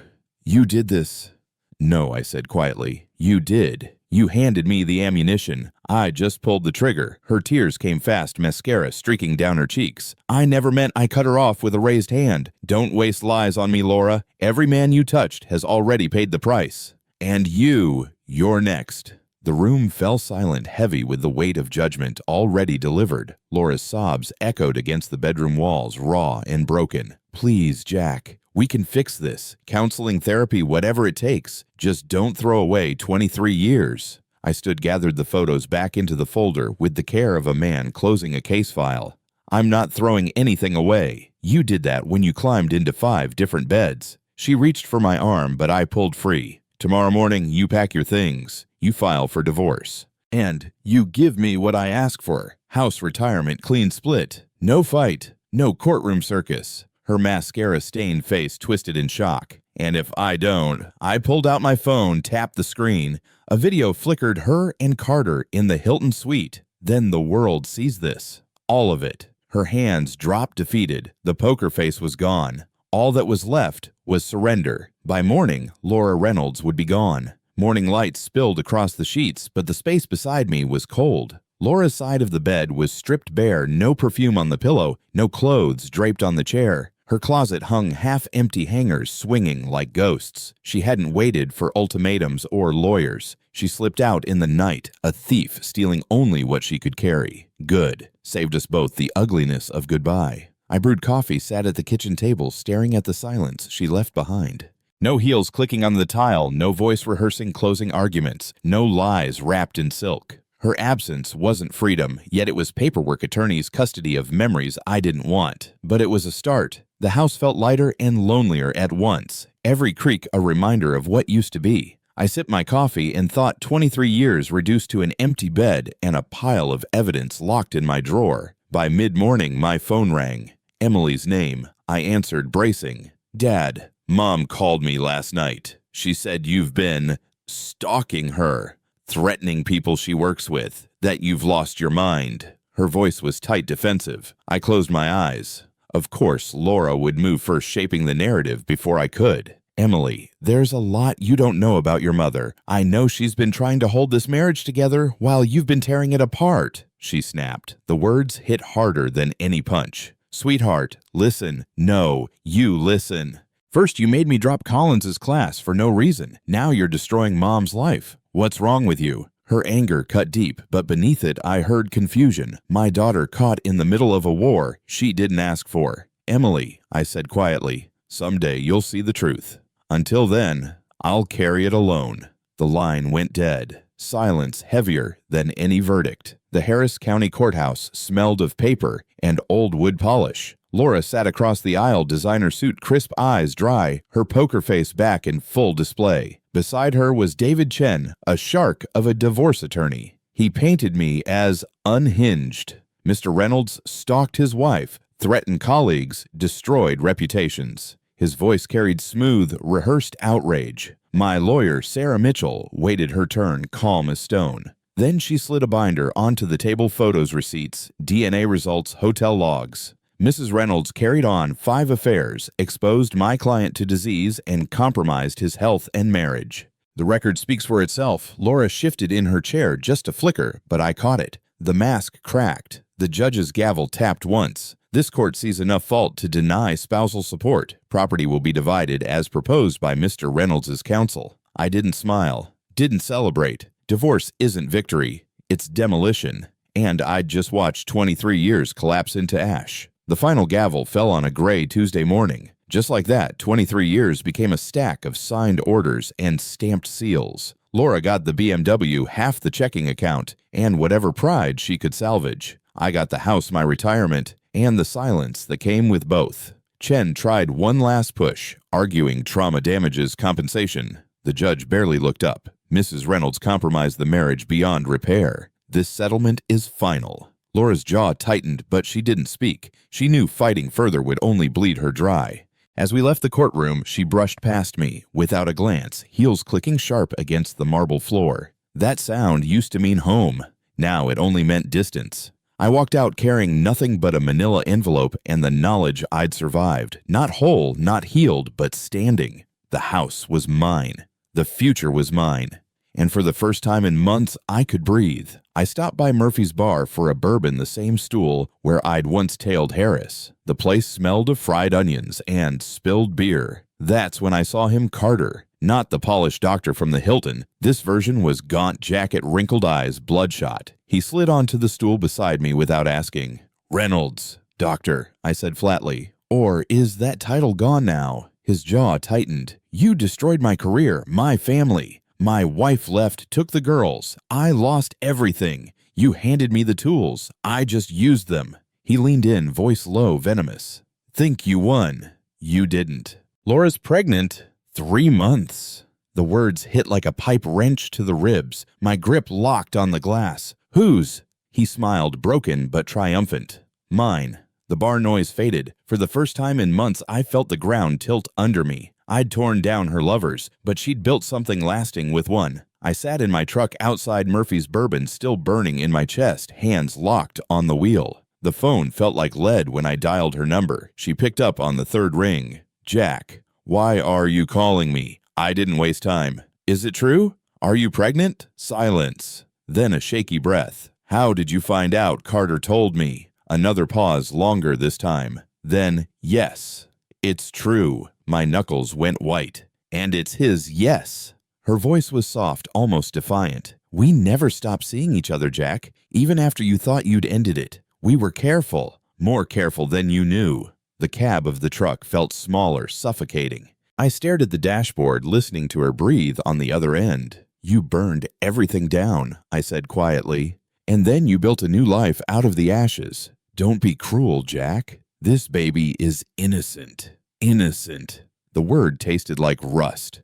did this. No, I said quietly. You did. You handed me the ammunition. I just pulled the trigger. Her tears came fast, mascara streaking down her cheeks. I never meant I cut her off with a raised hand. Don't waste lies on me, Laura. Every man you touched has already paid the price. And you're next. The room fell silent, heavy with the weight of judgment already delivered. Laura's sobs echoed against the bedroom walls, raw and broken. Please, Jack. We can fix this. Counseling, therapy, whatever it takes. Just don't throw away 23 years. I stood, gathered the photos back into the folder with the care of a man closing a case file. I'm not throwing anything away. You did that when you climbed into 5 different beds. She reached for my arm, but I pulled free. Tomorrow morning, you pack your things. You file for divorce. And you give me what I ask for. House retirement, clean split. No fight. No courtroom circus. Her mascara-stained face twisted in shock. And if I don't, I pulled out my phone, tapped the screen. A video flickered her and Carter in the Hilton suite. Then the world sees this. All of it. Her hands dropped defeated. The poker face was gone. All that was left was surrender. By morning, Laura Reynolds would be gone. Morning light spilled across the sheets, but the space beside me was cold. Laura's side of the bed was stripped bare, no perfume on the pillow, no clothes draped on the chair. Her closet hung half-empty hangers swinging like ghosts. She hadn't waited for ultimatums or lawyers. She slipped out in the night, a thief stealing only what she could carry. Good. Saved us both the ugliness of goodbye. I brewed coffee, sat at the kitchen table, staring at the silence she left behind. No heels clicking on the tile, no voice rehearsing closing arguments, no lies wrapped in silk. Her absence wasn't freedom, yet it was paperwork attorney's custody of memories I didn't want. But it was a start. The house felt lighter and lonelier at once, every creak a reminder of what used to be. I sipped my coffee and thought 23 years reduced to an empty bed and a pile of evidence locked in my drawer. By mid-morning, my phone rang. Emily's name. I answered, bracing. Dad, Mom called me last night. She said you've been stalking her, threatening people she works with, that you've lost your mind. Her voice was tight, defensive. I closed my eyes. Of course, Laura would move first, shaping the narrative before I could. Emily, there's a lot you don't know about your mother. I know she's been trying to hold this marriage together while you've been tearing it apart, she snapped. The words hit harder than any punch. Sweetheart, listen. No, you listen. First, you made me drop Collins's class for no reason. Now you're destroying Mom's life. What's wrong with you? Her anger cut deep, but beneath it I heard confusion. My daughter caught in the middle of a war she didn't ask for. Emily, I said quietly, someday you'll see the truth. Until then, I'll carry it alone. The line went dead. Silence heavier than any verdict. The Harris County Courthouse smelled of paper and old wood polish. Laura sat across the aisle, designer suit, crisp eyes dry, her poker face back in full display. Beside her was David Chen, a shark of a divorce attorney. He painted me as unhinged. Mr. Reynolds stalked his wife, threatened colleagues, destroyed reputations. His voice carried smooth, rehearsed outrage. My lawyer, Sarah Mitchell, waited her turn, calm as stone. Then she slid a binder onto the table, photos, receipts, DNA results, hotel logs. Mrs. Reynolds carried on 5 affairs, exposed my client to disease, and compromised his health and marriage. The record speaks for itself. Laura shifted in her chair just a flicker, but I caught it. The mask cracked. The judge's gavel tapped once. This court sees enough fault to deny spousal support. Property will be divided as proposed by Mr. Reynolds' counsel. I didn't smile, didn't celebrate. Divorce isn't victory, it's demolition. And I'd just watched 23 years collapse into ash. The final gavel fell on a gray Tuesday morning. Just like that, 23 years became a stack of signed orders and stamped seals. Laura got the BMW, half the checking account, and whatever pride she could salvage. I got the house my retirement, and the silence that came with both. Chen tried one last push, arguing trauma damages compensation. The judge barely looked up. Mrs. Reynolds compromised the marriage beyond repair. This settlement is final. Laura's jaw tightened, but she didn't speak. She knew fighting further would only bleed her dry. As we left the courtroom, she brushed past me, without a glance, heels clicking sharp against the marble floor. That sound used to mean home. Now it only meant distance. I walked out carrying nothing but a manila envelope and the knowledge I'd survived. Not whole, not healed, but standing. The house was mine. The future was mine. And for the first time in months, I could breathe. I stopped by Murphy's Bar for a bourbon, the same stool where I'd once tailed Harris. The place smelled of fried onions and spilled beer. That's when I saw him, Carter. Not the polished doctor from the Hilton. This version was gaunt jacket, wrinkled eyes, bloodshot. He slid onto the stool beside me without asking. "Reynolds, doctor," I said flatly. "Or is that title gone now?" His jaw tightened. "You destroyed my career, my family. My wife left, took the girls. I lost everything. You handed me the tools. I just used them." He leaned in, voice low, venomous. "Think you won. You didn't. Laura's pregnant. 3 months." The words hit like a pipe wrench to the ribs. My grip locked on the glass. "Whose?" He smiled, broken but triumphant. "Mine." The bar noise faded. For the first time in months, I felt the ground tilt under me. I'd torn down her lovers, but she'd built something lasting with one. I sat in my truck outside Murphy's bourbon, still burning in my chest, hands locked on the wheel. The phone felt like lead when I dialed her number. She picked up on the third ring. "Jack, why are you calling me?" I didn't waste time. "Is it true? Are you pregnant?" Silence. Then a shaky breath. "How did you find out?" Carter told me. Another pause, longer this time. Then, "Yes, it's true." My knuckles went white. "And it's his yes." Her voice was soft, almost defiant. "We never stopped seeing each other, Jack, even after you thought you'd ended it. We were careful, more careful than you knew." The cab of the truck felt smaller, suffocating. I stared at the dashboard, listening to her breathe on the other end. "You burned everything down," I said quietly. "And then you built a new life out of the ashes. Don't be cruel, Jack. This baby is innocent. Innocent." The word tasted like rust.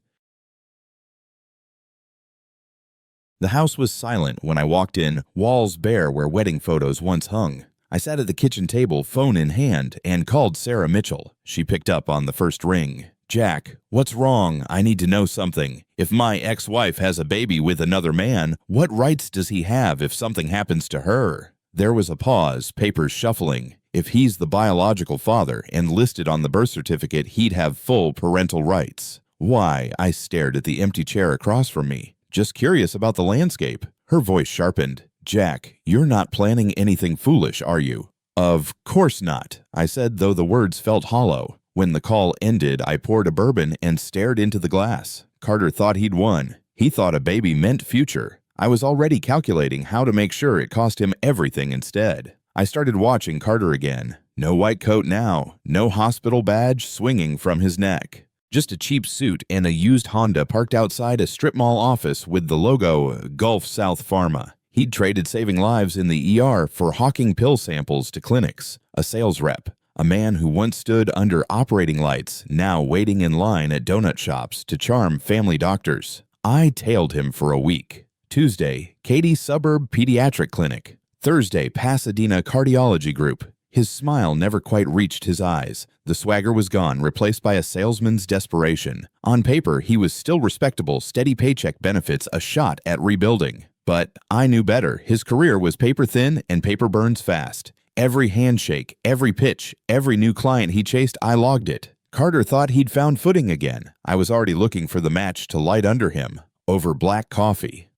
The house was silent when I walked in, walls bare where wedding photos once hung. I sat at the kitchen table, phone in hand, and called Sarah Mitchell. She picked up on the first ring. "Jack, what's wrong? I need to know something. If my ex-wife has a baby with another man, what rights does he have if something happens to her?" There was a pause, papers shuffling. If he's the biological father and listed on the birth certificate, he'd have full parental rights. "Why?" I stared at the empty chair across from me. "Just curious about the landscape." Her voice sharpened. "Jack, you're not planning anything foolish, are you?" "Of course not," I said, though the words felt hollow. When the call ended, I poured a bourbon and stared into the glass. Carter thought he'd won. He thought a baby meant future. I was already calculating how to make sure it cost him everything instead. I started watching Carter again. No white coat now, no hospital badge swinging from his neck. Just a cheap suit and a used Honda parked outside a strip mall office with the logo Gulf South Pharma. He'd traded saving lives in the ER for hawking pill samples to clinics. A sales rep. A man who once stood under operating lights, now waiting in line at donut shops to charm family doctors. I tailed him for a week. Tuesday, Katy Suburb Pediatric Clinic. Thursday, Pasadena Cardiology Group. His smile never quite reached his eyes. The swagger was gone, replaced by a salesman's desperation. On paper, he was still respectable, steady paycheck benefits, a shot at rebuilding. But I knew better. His career was paper thin and paper burns fast. Every handshake, every pitch, every new client he chased, I logged it. Carter thought he'd found footing again. I was already looking for the match to light under him, over black coffee.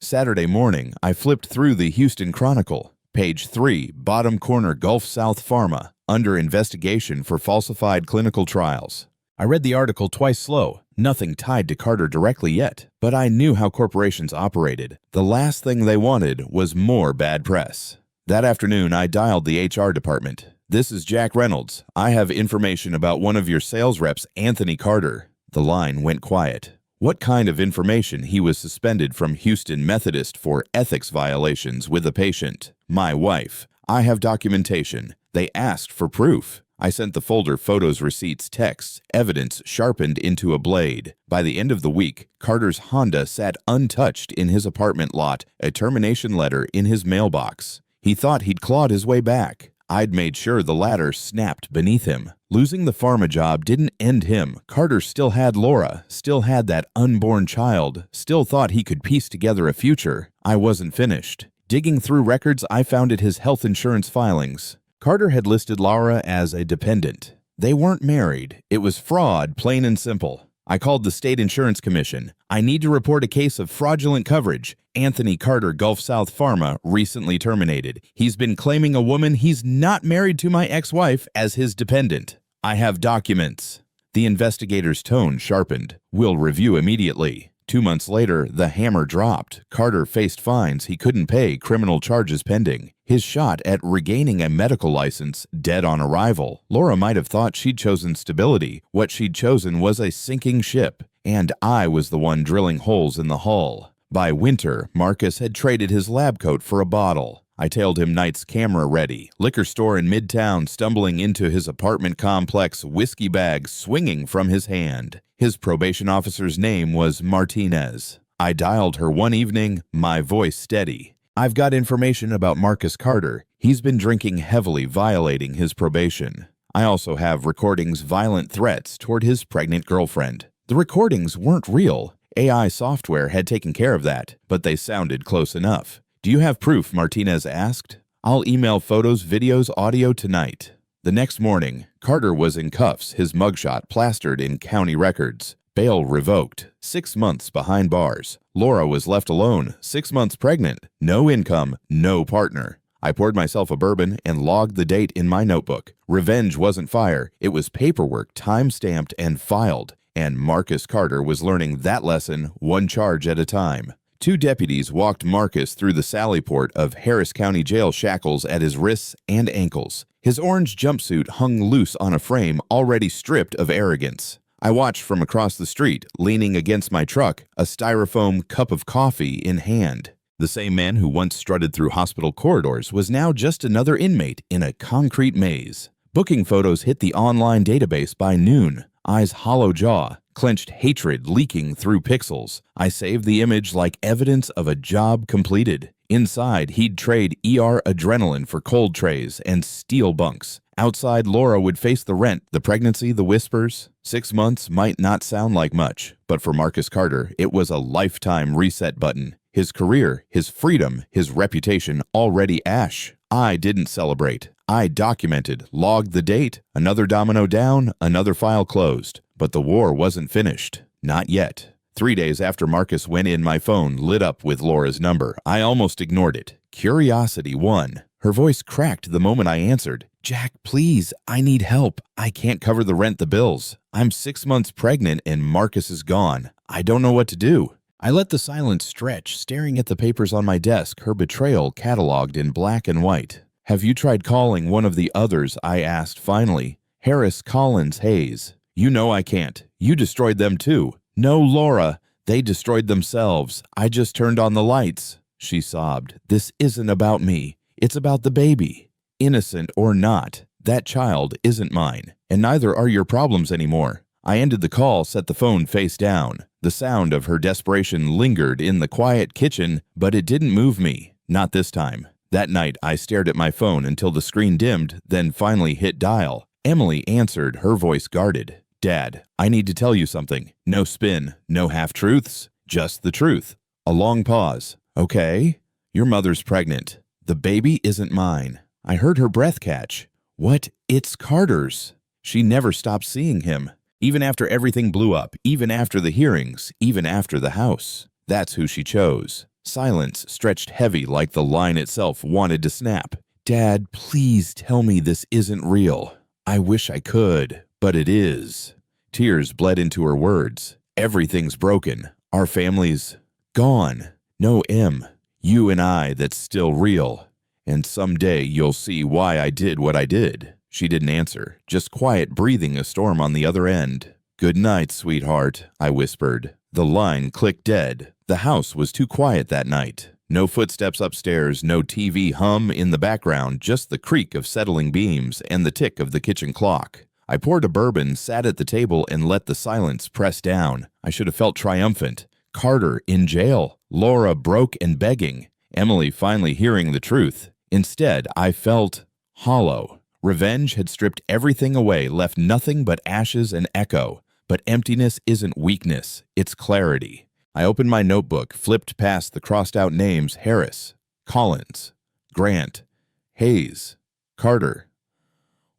Saturday morning, I flipped through the Houston Chronicle. Page 3, bottom corner, Gulf South Pharma, under investigation for falsified clinical trials. I read the article twice slow, nothing tied to Carter directly yet, but I knew how corporations operated. The last thing they wanted was more bad press. That afternoon, I dialed the HR department. "This is Jack Reynolds. I have information about one of your sales reps, Anthony Carter." The line went quiet. What kind of information? He was suspended from Houston Methodist for ethics violations with a patient. My wife. I have documentation. They asked for proof. I sent the folder photos, receipts, texts, evidence sharpened into a blade. By the end of the week, Carter's Honda sat untouched in his apartment lot, a termination letter in his mailbox. He thought he'd clawed his way back. I'd made sure the ladder snapped beneath him. Losing the pharma job didn't end him. Carter still had Laura, still had that unborn child, still thought he could piece together a future. I wasn't finished. Digging through records, I found his health insurance filings. Carter had listed Laura as a dependent. They weren't married. It was fraud, plain and simple. I called the state insurance commission. I need to report a case of fraudulent coverage. Anthony Carter, Gulf South Pharma, recently terminated. He's been claiming a woman he's not married to, my ex-wife, as his dependent. I have documents. The investigator's tone sharpened. We'll review immediately. 2 months later, the hammer dropped. Carter faced fines he couldn't pay, criminal charges pending. His shot at regaining a medical license dead on arrival. Laura might have thought she'd chosen stability. What she'd chosen was a sinking ship. And I was the one drilling holes in the hull. By winter, Marcus had traded his lab coat for a bottle. I tailed him nights camera ready, liquor store in Midtown, stumbling into his apartment complex, whiskey bag swinging from his hand. His probation officer's name was Martinez. I dialed her one evening, my voice steady. I've got information about Marcus Carter. He's been drinking heavily, violating his probation. I also have recordings, violent threats toward his pregnant girlfriend. The recordings weren't real. AI software had taken care of that, but they sounded close enough. Do you have proof? Martinez asked. I'll email photos, videos, audio tonight. The next morning, Carter was in cuffs, his mugshot plastered in county records. Bail revoked. 6 months behind bars. Laura was left alone, 6 months pregnant. No income, no partner. I poured myself a bourbon and logged the date in my notebook. Revenge wasn't fire. It was paperwork, time-stamped and filed. And Marcus Carter was learning that lesson one charge at a time. 2 deputies walked Marcus through the sally port of Harris County Jail, shackles at his wrists and ankles. His orange jumpsuit hung loose on a frame already stripped of arrogance. I watched from across the street, leaning against my truck, a styrofoam cup of coffee in hand. The same man who once strutted through hospital corridors was now just another inmate in a concrete maze. Booking photos hit the online database by noon. Eyes hollow jaw, clenched hatred leaking through pixels. I saved the image like evidence of a job completed. Inside, he'd trade ER adrenaline for cold trays and steel bunks. Outside, Laura would face the rent, the pregnancy, the whispers. 6 months might not sound like much, but for Marcus Carter, it was a lifetime reset button. His career, his freedom, his reputation already ash. I didn't celebrate. I documented, logged the date, another domino down, another file closed. But the war wasn't finished. Not yet. 3 days after Marcus went in, my phone lit up with Laura's number. I almost ignored it. Curiosity won. Her voice cracked the moment I answered. Jack, please, I need help. I can't cover the rent, the bills. I'm 6 months pregnant and Marcus is gone. I don't know what to do. I let the silence stretch, staring at the papers on my desk, her betrayal cataloged in black and white. Have you tried calling one of the others? I asked finally. Harris, Collins, Hayes. You know I can't. You destroyed them too. No, Laura. They destroyed themselves. I just turned on the lights. She sobbed. This isn't about me. It's about the baby. Innocent or not, that child isn't mine, and neither are your problems anymore. I ended the call, set the phone face down. The sound of her desperation lingered in the quiet kitchen, but it didn't move me. Not this time. That night, I stared at my phone until the screen dimmed, then finally hit dial. Emily answered, her voice guarded. Dad, I need to tell you something. No spin, no half-truths, just the truth. A long pause. Okay? Your mother's pregnant. The baby isn't mine. I heard her breath catch. What? It's Carter's. She never stopped seeing him. Even after everything blew up, even after the hearings, even after the house. That's who she chose. Silence stretched heavy like the line itself wanted to snap. Dad, please tell me this isn't real. I wish I could, but it is. Tears bled into her words. Everything's broken. Our family's gone. No M. You and I that's still real. And someday you'll see why I did what I did. She didn't answer, just quiet breathing a storm on the other end. Good night, sweetheart, I whispered. The line clicked dead. The house was too quiet that night. No footsteps upstairs, no TV hum in the background, just the creak of settling beams and the tick of the kitchen clock. I poured a bourbon, sat at the table, and let the silence press down. I should have felt triumphant. Carter in jail. Laura broke and begging. Emily finally hearing the truth. Instead, I felt hollow. Revenge had stripped everything away, left nothing but ashes and echo. But emptiness isn't weakness, it's clarity. I opened my notebook, flipped past the crossed-out names Harris, Collins, Grant, Hayes, Carter.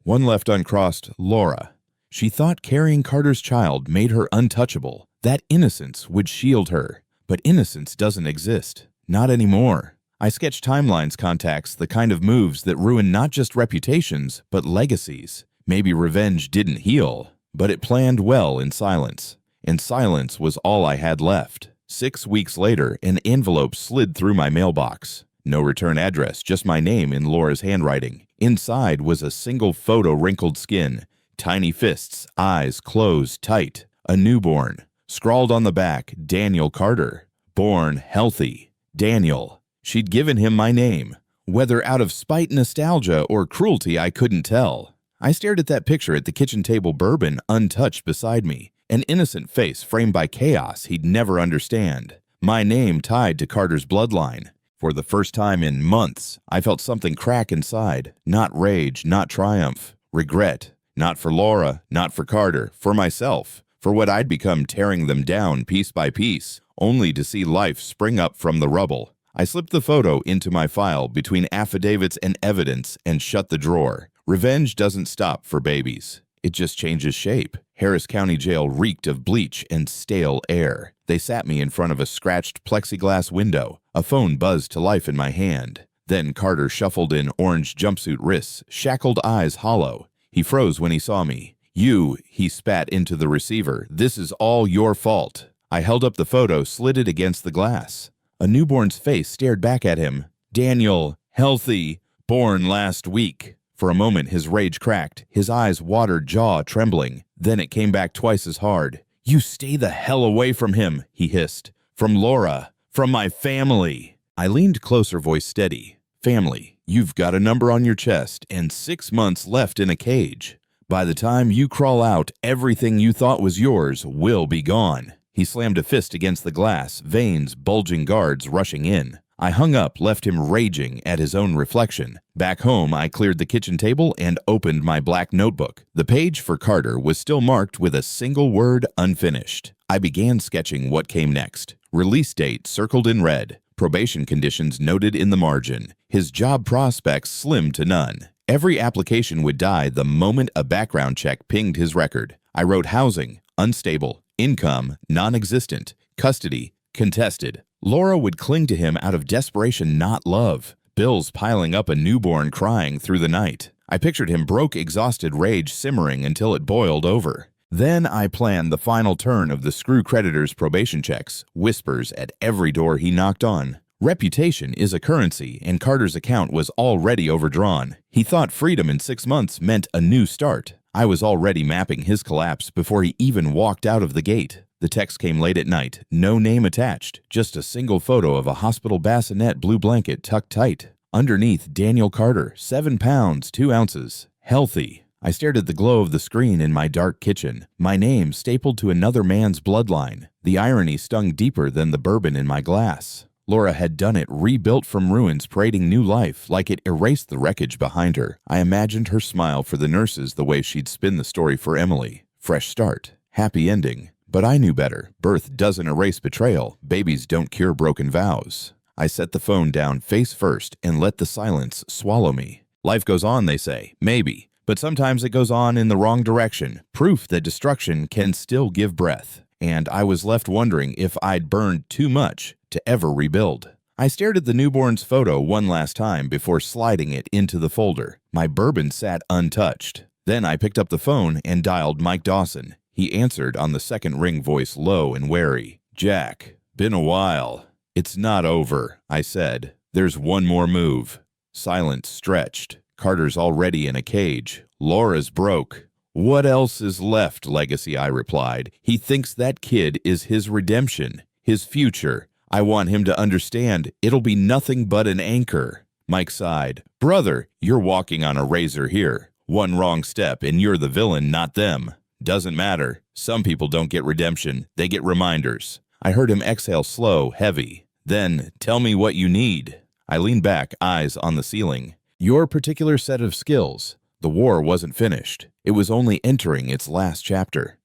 One left uncrossed, Laura. She thought carrying Carter's child made her untouchable. That innocence would shield her. But innocence doesn't exist. Not anymore. I sketched timelines contacts, the kind of moves that ruin not just reputations, but legacies. Maybe revenge didn't heal, but it planned well in silence. And silence was all I had left. 6 weeks later, an envelope slid through my mailbox. No return address, just my name in Laura's handwriting. Inside was a single photo, wrinkled skin, tiny fists, eyes closed tight, a newborn. Scrawled on the back, Daniel Carter. Born healthy. Daniel. She'd given him my name. Whether out of spite, nostalgia, or cruelty, I couldn't tell. I stared at that picture at the kitchen table, bourbon untouched beside me. An innocent face framed by chaos he'd never understand. My name tied to Carter's bloodline. For the first time in months, I felt something crack inside. Not rage, not triumph. Regret. Not for Laura, not for Carter, for myself. For what I'd become, tearing them down piece by piece, only to see life spring up from the rubble. I slipped the photo into my file between affidavits and evidence and shut the drawer. Revenge doesn't stop for babies. It just changes shape. Harris County Jail reeked of bleach and stale air. They sat me in front of a scratched plexiglass window. A phone buzzed to life in my hand. Then Carter shuffled in, orange jumpsuit wrists, shackled eyes hollow. He froze when he saw me. "You," he spat into the receiver, "this is all your fault." I held up the photo, slid it against the glass. A newborn's face stared back at him. Daniel, healthy, born last week. For a moment his rage cracked, his eyes watered, jaw trembling. Then it came back twice as hard. "You stay the hell away from him," he hissed. "From Laura. From my family." I leaned closer, voice steady. "Family, you've got a number on your chest and 6 months left in a cage. By the time you crawl out, everything you thought was yours will be gone." He slammed a fist against the glass, veins bulging, guards rushing in. I hung up, left him raging at his own reflection. Back home, I cleared the kitchen table and opened my black notebook. The page for Carter was still marked with a single word, unfinished. I began sketching what came next. Release date circled in red. Probation conditions noted in the margin. His job prospects slim to none. Every application would die the moment a background check pinged his record. I wrote housing, unstable, income, non-existent, custody, contested. Laura would cling to him out of desperation, not love. Bills piling up, a newborn crying through the night. I pictured him broke, exhausted, rage simmering until it boiled over. Then I planned the final turn of the screw creditor's probation checks, whispers at every door he knocked on. Reputation is a currency, and Carter's account was already overdrawn. He thought freedom in 6 months meant a new start. I was already mapping his collapse before he even walked out of the gate. The text came late at night, no name attached, just a single photo of a hospital bassinet blue blanket tucked tight. Underneath, Daniel Carter, 7 pounds, 2 ounces, healthy. I stared at the glow of the screen in my dark kitchen, my name stapled to another man's bloodline. The irony stung deeper than the bourbon in my glass. Laura had done it, rebuilt from ruins, parading new life, like it erased the wreckage behind her. I imagined her smile for the nurses the way she'd spin the story for Emily. Fresh start, happy ending. But I knew better. Birth doesn't erase betrayal. Babies don't cure broken vows. I set the phone down face first and let the silence swallow me. Life goes on, they say. Maybe. But sometimes it goes on in the wrong direction. Proof that destruction can still give breath. And I was left wondering if I'd burned too much to ever rebuild. I stared at the newborn's photo one last time before sliding it into the folder. My bourbon sat untouched. Then I picked up the phone and dialed Mike Dawson. He answered on the second ring, voice low and wary. "Jack, been a while." "It's not over," I said. "There's one more move." Silence stretched. Carter's already in a cage. Laura's broke. "What else is left, Legacy?" I replied. "He thinks that kid is his redemption, his future. I want him to understand it'll be nothing but an anchor. Mike sighed. Brother, you're walking on a razor here. One wrong step and you're the villain, not them. Doesn't matter. Some people don't get redemption. They get reminders. I heard him exhale slow, heavy. Then, tell me what you need. I leaned back, eyes on the ceiling. Your particular set of skills. The war wasn't finished. It was only entering its last chapter.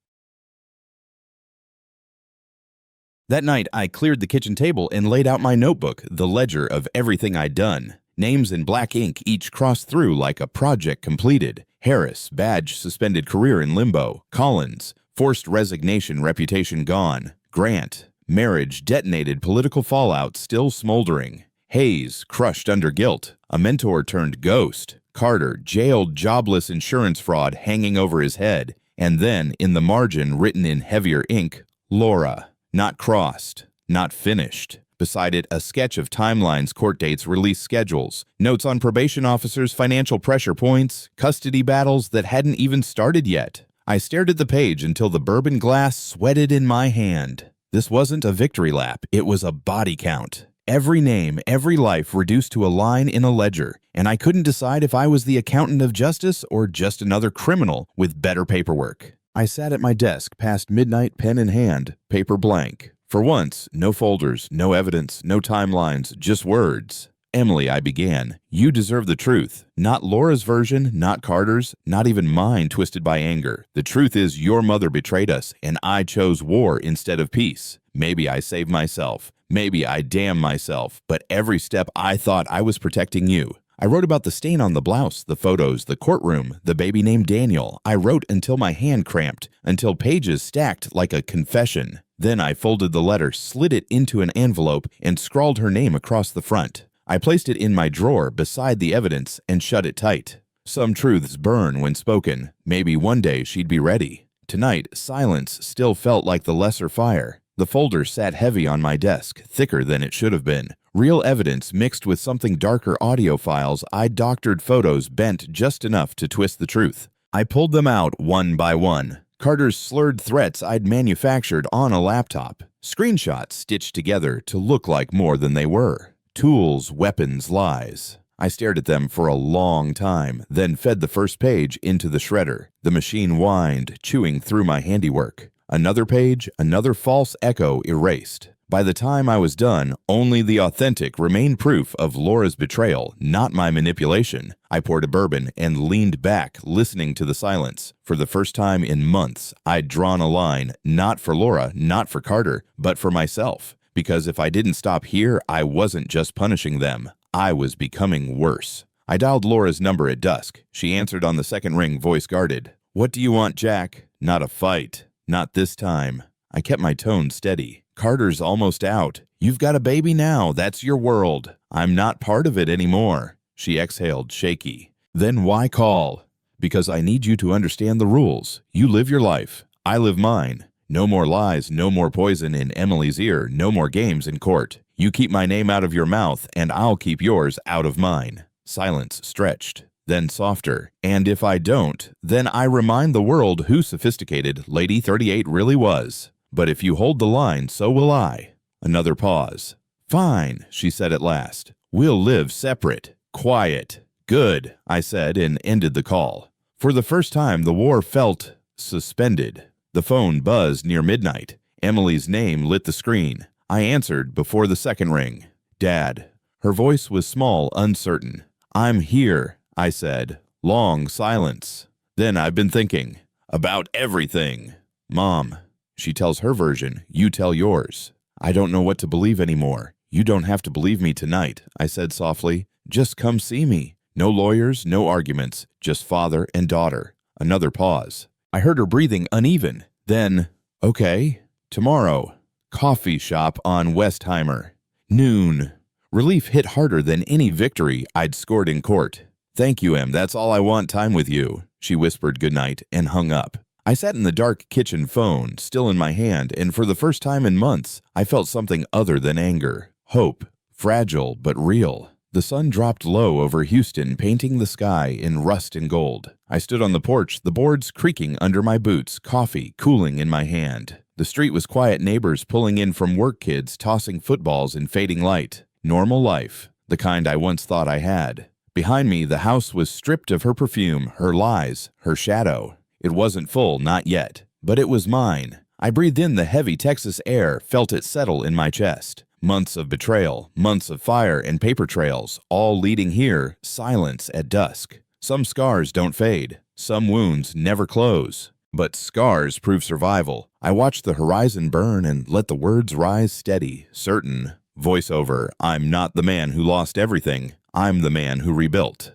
That night, I cleared the kitchen table and laid out my notebook, the ledger of everything I'd done. Names in black ink each crossed through like a project completed. Harris, badge suspended career in limbo. Collins, forced resignation reputation gone. Grant, marriage detonated political fallout still smoldering. Hayes, crushed under guilt. A mentor turned ghost. Carter, jailed jobless insurance fraud hanging over his head. And then, in the margin written in heavier ink, Laura. Not crossed, not finished. Beside it, a sketch of timelines, court dates, release schedules, notes on probation officers' financial pressure points, custody battles that hadn't even started yet. I stared at the page until the bourbon glass sweated in my hand. This wasn't a victory lap, it was a body count. Every name, every life reduced to a line in a ledger, and I couldn't decide if I was the accountant of justice or just another criminal with better paperwork. I sat at my desk past midnight, pen in hand, paper blank. For once, no folders, no evidence, no timelines, just words. Emily, I began, you deserve the truth. Not Laura's version, not Carter's, not even mine twisted by anger. The truth is your mother betrayed us, and I chose war instead of peace. Maybe I saved myself. Maybe I damned myself. But every step I thought I was protecting you. I wrote about the stain on the blouse, the photos, the courtroom, the baby named Daniel. I wrote until my hand cramped, until pages stacked like a confession. Then I folded the letter, slid it into an envelope, and scrawled her name across the front. I placed it in my drawer beside the evidence and shut it tight. Some truths burn when spoken. Maybe one day she'd be ready. Tonight, silence still felt like the lesser fire. The folder sat heavy on my desk, thicker than it should have been. Real evidence mixed with something darker audio files I'd doctored photos bent just enough to twist the truth. I pulled them out one by one. Carter's slurred threats I'd manufactured on a laptop. Screenshots stitched together to look like more than they were. Tools, weapons, lies. I stared at them for a long time, then fed the first page into the shredder. The machine whined, chewing through my handiwork. Another page, another false echo erased. By the time I was done, only the authentic remained proof of Laura's betrayal, not my manipulation. I poured a bourbon and leaned back, listening to the silence. For the first time in months, I'd drawn a line, not for Laura, not for Carter, but for myself. Because if I didn't stop here, I wasn't just punishing them. I was becoming worse. I dialed Laura's number at dusk. She answered on the second ring, voice guarded. "What do you want, Jack?" "Not a fight. Not this time." I kept my tone steady. "Carter's almost out. You've got a baby now. That's your world. I'm not part of it anymore." She exhaled, shaky. "Then why call?" "Because I need you to understand the rules. You live your life. I live mine. No more lies, no more poison in Emily's ear, no more games in court. You keep my name out of your mouth, and I'll keep yours out of mine." Silence stretched. Then softer. "And if I don't, then I remind the world who sophisticated Lady 38 really was. But if you hold the line, so will I." Another pause. "Fine," she said at last. "We'll live separate. Quiet." "Good," I said and ended the call. For the first time, the war felt suspended. The phone buzzed near midnight. Emily's name lit the screen. I answered before the second ring. "Dad." Her voice was small, uncertain. "I'm here," I said. Long silence. Then I've been thinking. "About everything." "Mom." She tells her version, you tell yours. "I don't know what to believe anymore." "You don't have to believe me tonight," I said softly. "Just come see me. No lawyers, no arguments, just father and daughter." Another pause. I heard her breathing uneven. Then, "Okay, tomorrow. Coffee shop on Westheimer. Noon." Relief hit harder than any victory I'd scored in court. "Thank you, Em. That's all I want, time with you." She whispered goodnight and hung up. I sat in the dark kitchen phone, still in my hand, and for the first time in months, I felt something other than anger. Hope. Fragile, but real. The sun dropped low over Houston, painting the sky in rust and gold. I stood on the porch, the boards creaking under my boots, coffee cooling in my hand. The street was quiet, neighbors pulling in from work, kids tossing footballs in fading light. Normal life, the kind I once thought I had. Behind me, the house was stripped of her perfume, her lies, her shadow. It wasn't full, not yet, but it was mine. I breathed in the heavy Texas air, felt it settle in my chest. Months of betrayal, months of fire and paper trails, all leading here, silence at dusk. Some scars don't fade, some wounds never close. But scars prove survival. I watched the horizon burn and let the words rise steady, certain. Voiceover, I'm not the man who lost everything. I'm the man who rebuilt.